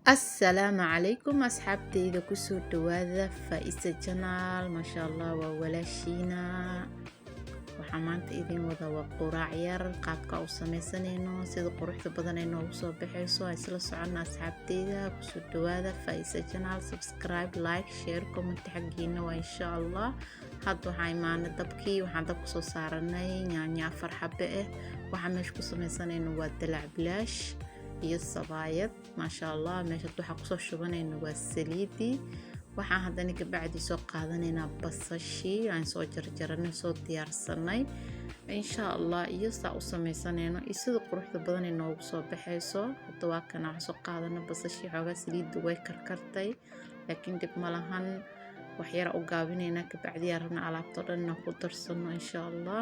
السلام عليكم أصحابتي kusoo dhawaada Faiza Channel ما شاء الله waa walaashiina waxaan maanta idin wada waa quraac yar qaabka u sameysanayno sida quruxda badan ay noogu soo baxayso ay isla socona asxaabteyda kusoo dhawaada Faiza Channel subscribe like share comment xaqiina waa insha Allah hadda waxaan imaanay dabkii waxaan dab kusoo saaranay yaanyo 4 xabbe waxaan meesha ku sameysanayno waa dalac bilaash iyo sabaayad ma sha Allah meesha waxa ku soo shubanayna waa saliidi waxaan hadana ka bacdi soo qaadanayna basashii aan soo jarjaranay soo diyaarsanay insha Allah iyo saa u sameysanayno sida quruxda badan ee noogu soo baxayso hadda waa kana soo qaadana basashii xoogaa saliid way karkartay laakiin dib ma lahan wax yar u gaabinayna ka bacdi yarna alaabto dhan ku darsano insha Allah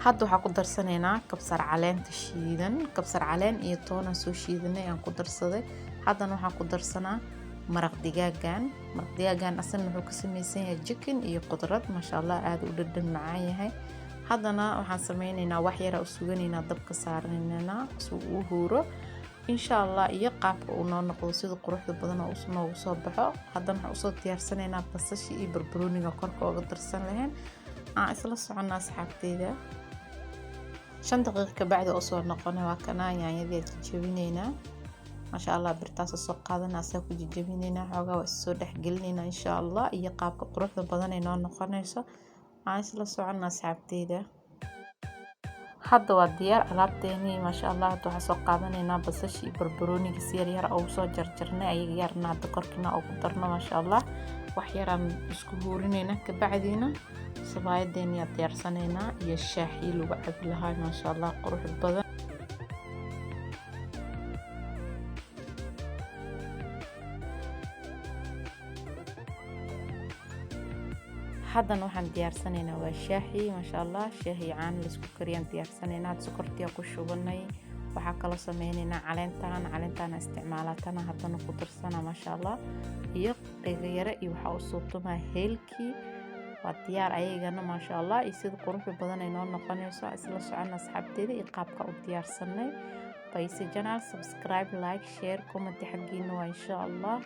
hadda waxa ku darsanaynaa kabsar caleenta shiidan kabsar caleen iyo toona soo shiidanay aan ku darsaday haddana waxa ku darsanaa maraq digaagan asan wuxuu ka samaysan yahay chicken iyo qudrad ma sha Allah aad u dhadhan macaan yahay haddana waxaan sameynaynaa wax yar oo suugaynaa dabka saaranaynaa soo uu huuro insha Allah iyo qaabka uu noo noqdo sida quruxda badan oo noogu soo baxo haddana waxaan soo diyaarsanaynaa basashi iyo barbarooniga korka uga darsan lahayn aan isla soconaa asxaabteyda 5 daqiiqo ka bacdi oo soo noqonay waa kana yaanyada jajabinayna ma sha Allah birtaas soo qaadanaa saa ku jajabinayna xoogaa waa soo dhaxgelinayna insha Allah iyo qaabka quruxda badan ee noo noqonayso aan isla soconaa asxaabteyda hadda waa diyaar alaabteeni ma sha Allah waxa soo qaadanayna basashi barbarooniga si yar oo soo jarjarnay ayaga yarna hadda korkina ugu darno ma sha Allah wax yar aan isku huurinayna ka bacdina sabaayadeen diyaarsanayna iyo shaahi lagu cabi lahaa ma sha Allah qurux badan haddana waxaan diyaarsanaynaa waa shaahi ma sha Allah shaahi caan la isku kariyaan diyaarsanaynaa sokortiya ku shubanay waxa kala sameynaynaa caleentaan isticmaalatana haddana ku darsana ma sha Allah iyo qiiqyare iyo waxa u soo tumaa heelkii waa diyaar ayagana ma sha Allah sida quruxda badan ay noo noqonayso isla socon asxaabteeda iyo qaabka u diyaarsanay Faiza Channel subscribe like share comment xaqiina waa insha Allah